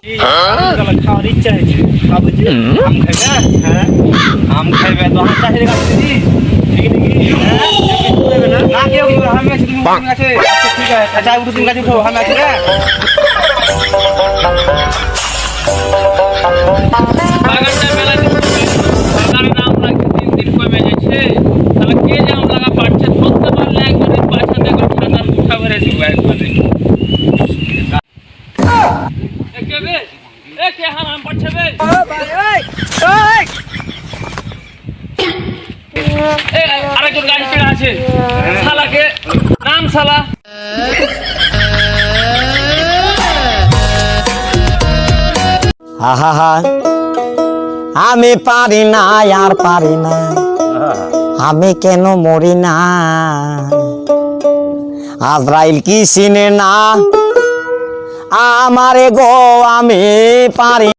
খাওয়ার ইচ্ছা হয়েছে আম খাইবে। হ্যাঁ আম খাইবে তো আমার চাষের গাছ দিদি না কেউ আমি আছি তুমি গাছে। ঠিক আছে আচ্ছা উঠো তুমি গাছে উঠো আমি আছি। বাগানটা মেলা বাগানের আম লাগছে 3 দিন কমে যাচ্ছে। তাহলে কে যে আম লাগা পারছে ধরতে পারলে একবারে পাছাতে একবার ঠান্ডার উঠা ভরে দিব একবারে। কে বে কে হাম আম পাচ্ছে বে আরেকজন গাড়ি চড়ে আছে শালাকে নাম শালা। আহা আমি পারি না আর পারি না, আমি কেন মরি না, আজরাইল কি চিনে না আমারে গো, আমি পারি